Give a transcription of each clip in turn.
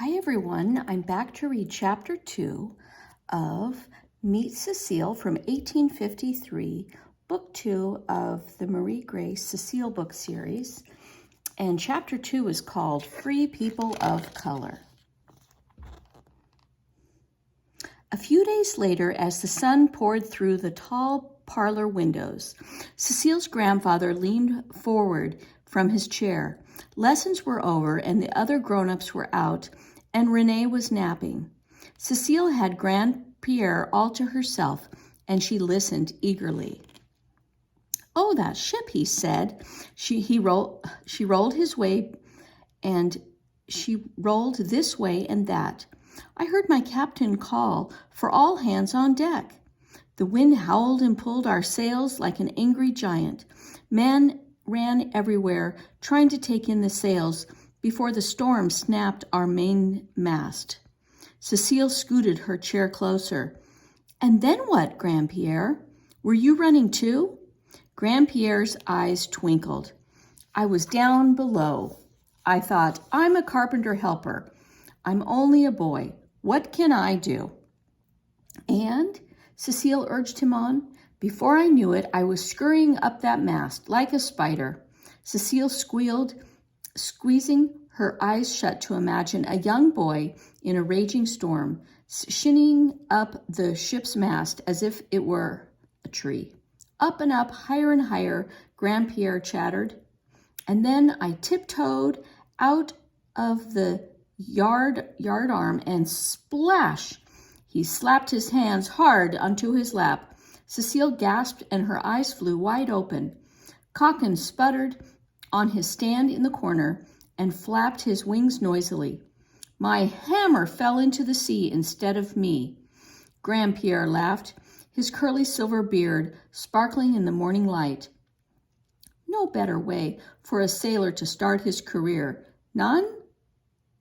Hi everyone, I'm back to read chapter 2 of Meet Cecile from 1853, book 2 of the Marie Grace Cecile book series. And chapter 2 is called Free People of Color. A few days later, as the sun poured through the tall parlor windows, Cecile's grandfather leaned forward from his chair. Lessons were over and the other grown-ups were out, and Renee was napping. Cecile had Grand-Pierre all to herself, and she listened eagerly. "Oh, that ship," he said. She rolled his way, and she rolled this way and that. "I heard my captain call for all hands on deck. The wind howled and pulled our sails like an angry giant. Men ran everywhere, trying to take in the sails before the storm snapped our mainmast." Cecile scooted her chair closer. "And then what, Grand-Pierre? Were you running too?" Grand-Pierre's eyes twinkled. "I was down below. I thought, I'm a carpenter helper. I'm only a boy. What can I do?" "And," Cecile urged him on, "before I knew it, I was scurrying up that mast like a spider." Cecile squealed, squeezing her eyes shut to imagine a young boy in a raging storm, shinning up the ship's mast as if it were a tree. "Up and up, higher and higher," Grand-Pierre chattered. "And then I tiptoed out of the yardarm and splash!" He slapped his hands hard onto his lap. Cecile gasped and her eyes flew wide open. Cocken sputtered on his stand in the corner and flapped his wings noisily. "My hammer fell into the sea instead of me." Grand-Pierre laughed, his curly silver beard sparkling in the morning light. "No better way for a sailor to start his career. None?"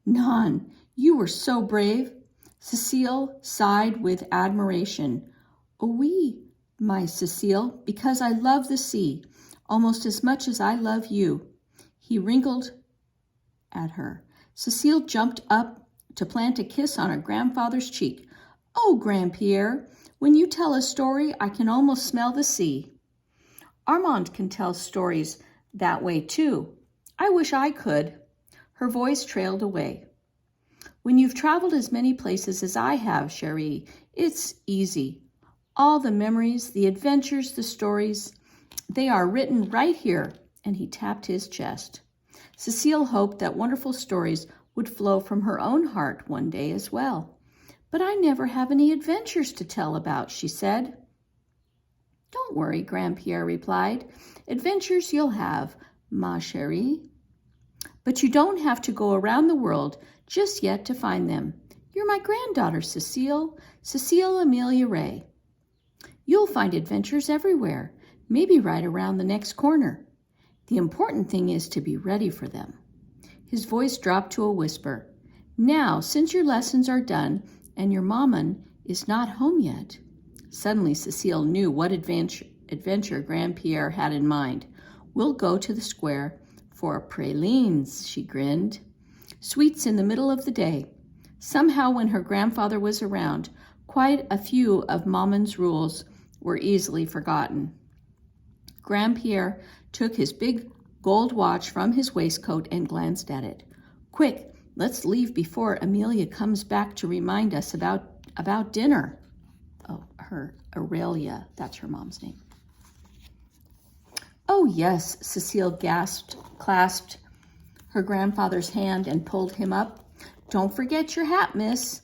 "None. You were so brave." Cecile sighed with admiration. "Oui, my Cecile, because I love the sea almost as much as I love you." He wrinkled at her. Cecile jumped up to plant a kiss on her grandfather's cheek. "Oh, Grand-Pierre, when you tell a story, I can almost smell the sea." "Armand can tell stories that way too. I wish I could." Her voice trailed away. "When you've traveled as many places as I have, chérie, it's easy. All the memories, the adventures, the stories, they are written right here," and he tapped his chest. Cecile hoped that wonderful stories would flow from her own heart one day as well. "But I never have any adventures to tell about," she said. "Don't worry," Grand-Pierre replied. "Adventures you'll have, ma chérie. But you don't have to go around the world just yet to find them. You're my granddaughter, Cecile Amelia Ray. You'll find adventures everywhere, maybe right around the next corner. The important thing is to be ready for them." His voice dropped to a whisper. "Now, since your lessons are done and your maman is not home yet." Suddenly, Cecile knew what adventure Grand-Pierre had in mind. "We'll go to the square for pralines," she grinned. "Sweets in the middle of the day." Somehow, when her grandfather was around, quite a few of Maman's rules were easily forgotten. Grand-Pierre took his big gold watch from his waistcoat and glanced at it. "Quick, let's leave before Amelia comes back to remind us about dinner." Oh, her Aurelia, that's her mom's name. "Oh, yes," Cecile gasped, clasped her grandfather's hand and pulled him up. "Don't forget your hat, miss."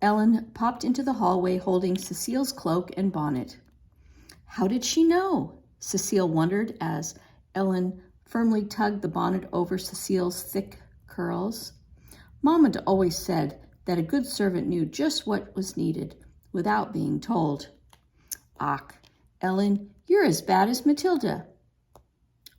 Ellen popped into the hallway holding Cecile's cloak and bonnet. How did she know? Cecile wondered as Ellen firmly tugged the bonnet over Cecile's thick curls. Mama always said that a good servant knew just what was needed without being told. "Ach, Ellen, you're as bad as Matilda."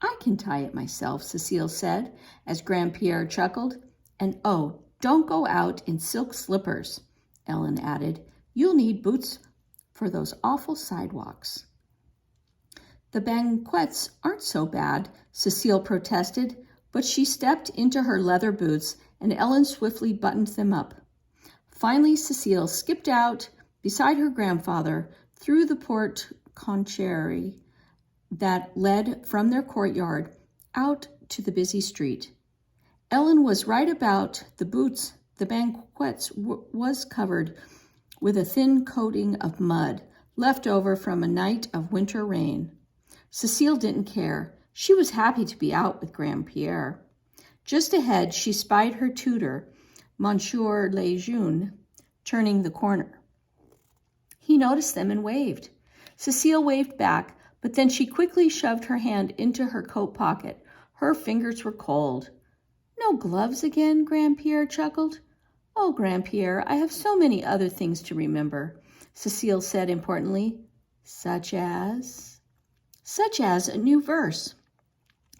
"I can tie it myself," Cecile said as Grand-Pierre chuckled. "And oh, don't go out in silk slippers," Ellen added. "You'll need boots for those awful sidewalks." "The banquettes aren't so bad," Cecile protested, but she stepped into her leather boots and Ellen swiftly buttoned them up. Finally, Cecile skipped out beside her grandfather through the porte-cochère that led from their courtyard out to the busy street. Ellen was right about the boots. The banquette was covered with a thin coating of mud left over from a night of winter rain. Cecile didn't care. She was happy to be out with Grandpierre. Just ahead, she spied her tutor, Monsieur Lejeune, turning the corner. He noticed them and waved. Cecile waved back, but then she quickly shoved her hand into her coat pocket. Her fingers were cold. "No gloves again?" Grandpierre chuckled. "Oh, Grandpierre, I have so many other things to remember," Cecile said importantly. Such as a new verse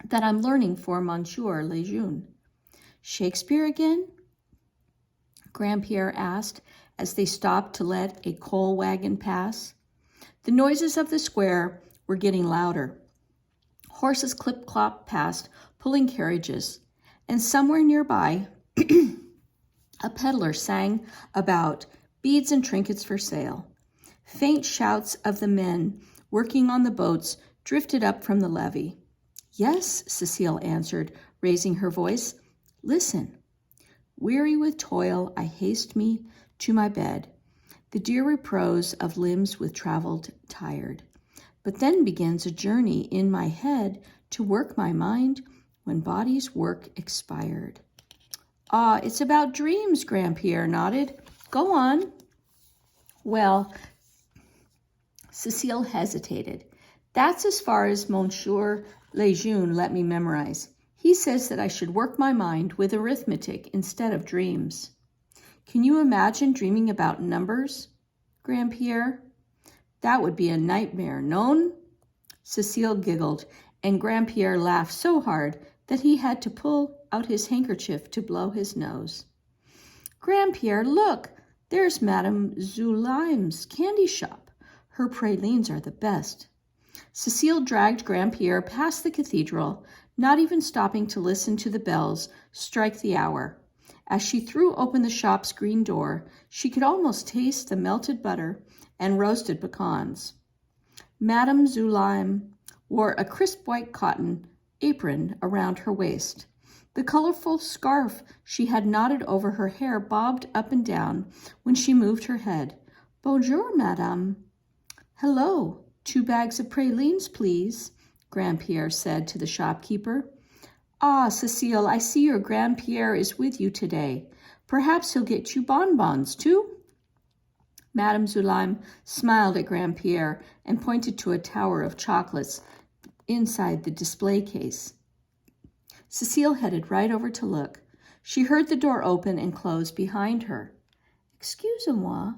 that I'm learning for Monsieur Lejeune." "Shakespeare again?" Grandpierre asked as they stopped to let a coal wagon pass. The noises of the square were getting louder. Horses clip-clop past, pulling carriages, and somewhere nearby, a peddler sang about beads and trinkets for sale. Faint shouts of the men working on the boats drifted up from the levee. "Yes," Cecile answered, raising her voice. "Listen. Weary with toil, I haste me to my bed, the dear repose of limbs with traveled tired. But then begins a journey in my head to work my mind when body's work expired." "Ah, it's about dreams," Grandpierre nodded. "Go on." "Well," Cecile hesitated. "That's as far as Monsieur Lejeune let me memorize. He says that I should work my mind with arithmetic instead of dreams." "Can you imagine dreaming about numbers, Grandpierre?" "That would be a nightmare, non?" Cecile giggled, and Grandpierre laughed so hard that he had to pull out his handkerchief to blow his nose. "Grandpierre, look! There's Madame Zulaime's candy shop. Her pralines are the best." Cecile dragged Grandpierre past the cathedral, not even stopping to listen to the bells strike the hour. As she threw open the shop's green door, she could almost taste the melted butter and roasted pecans. Madame Zulaime wore a crisp white cotton apron around her waist. The colorful scarf she had knotted over her hair bobbed up and down when she moved her head. "Bonjour, madame." "Hello. 2 bags of pralines, please," Grandpierre said to the shopkeeper. "Ah, Cecile, I see your Grandpierre is with you today. Perhaps he'll get you bonbons, too?" Madame Zulaime smiled at Grandpierre and pointed to a tower of chocolates inside the display case. Cecile headed right over to look. She heard the door open and close behind her. "Excusez-moi,"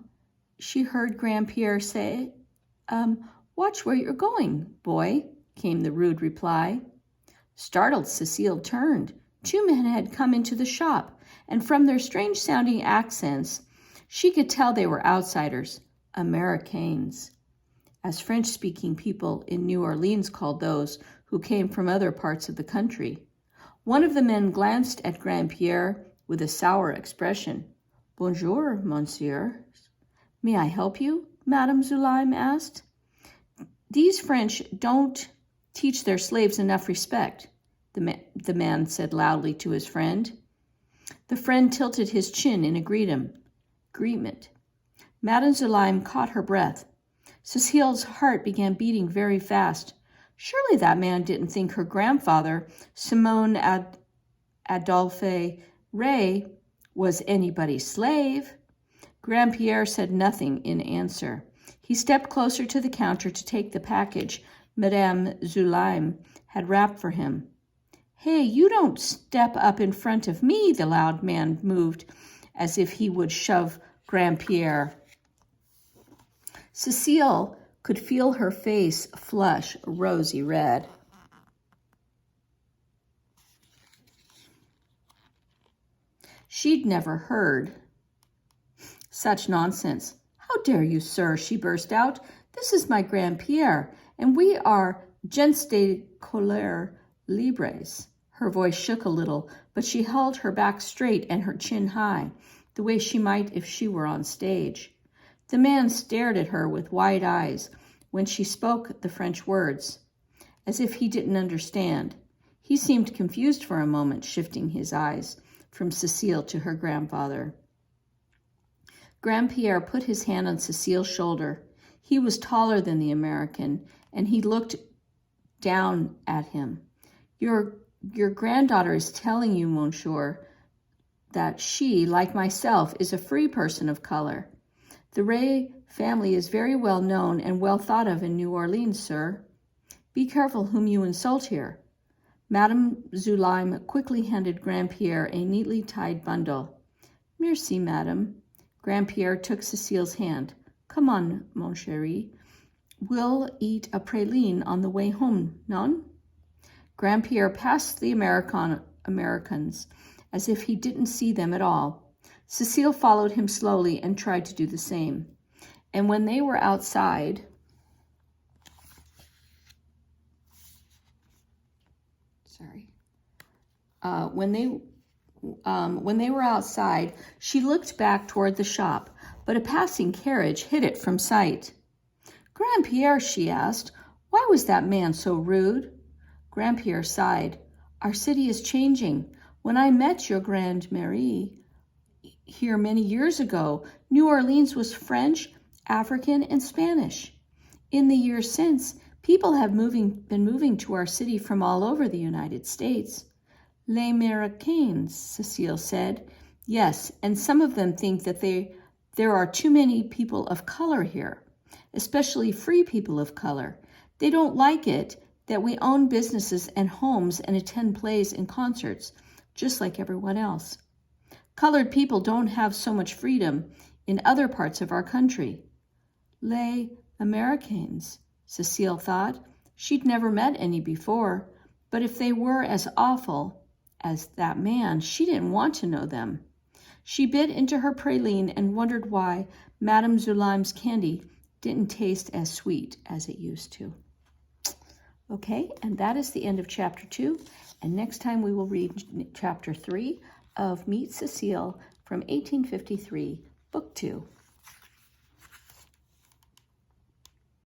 she heard Grandpierre say. Watch where you're going, boy," came the rude reply. Startled, Cecile turned. 2 men had come into the shop, and from their strange-sounding accents, she could tell they were outsiders, Américains, as French-speaking people in New Orleans called those who came from other parts of the country. One of the men glanced at Grandpierre with a sour expression. "Bonjour, monsieur." "May I help you?" Madame Zulaime asked. "These French don't teach their slaves enough respect," the man said loudly to his friend. The friend tilted his chin in agreement. Madame Zulaime caught her breath. Cecile's heart began beating very fast. Surely that man didn't think her grandfather, Simon Adolphe Ray, was anybody's slave. Grandpierre said nothing in answer. He stepped closer to the counter to take the package Madame Zulaime had wrapped for him. "Hey, you don't step up in front of me," the loud man moved as if he would shove Grandpierre. Cecile could feel her face flush rosy red. She'd never heard such nonsense. "How dare you, sir?" she burst out. "This is my Grandpierre, and we are gens de couleur libres." Her voice shook a little, but she held her back straight and her chin high, the way she might if she were on stage. The man stared at her with wide eyes when she spoke the French words, as if he didn't understand. He seemed confused for a moment, shifting his eyes from Cecile to her grandfather. Grandpierre put his hand on Cecile's shoulder. He was taller than the American, and he looked down at him. Your granddaughter is telling you, monsieur, that she, like myself, is a free person of color. The Ray family is very well known and well thought of in New Orleans, sir. Be careful whom you insult here. Madame Zulime quickly handed Grandpierre a neatly tied bundle. Merci, madame. Grandpierre took Cecile's hand. Come on, mon chéri. We'll eat a praline on the way home, non? Grandpierre passed the Americans as if he didn't see them at all. Cecile followed him slowly and tried to do the same. And when they were outside, when they were outside, she looked back toward the shop, but a passing carriage hid it from sight. Grandpierre, she asked, why was that man so rude? Grandpierre sighed. Our city is changing. When I met your Grande-Mère here many years ago, New Orleans was French, African, and Spanish. In the years since, people have been moving to our city from all over the United States. Les Américains, Cecile said. Yes, and some of them think that there are too many people of color here, especially free people of color. They don't like it that we own businesses and homes and attend plays and concerts, just like everyone else. Colored people don't have so much freedom in other parts of our country. Les Américains, Cecile thought. She'd never met any before, but if they were as awful as that man, she didn't want to know them. She bit into her praline and wondered why Madame Zulime's candy didn't taste as sweet as it used to. Okay, and that is the end of chapter 2. And next time we will read chapter 3 of Meet Cecile from 1853, book 2.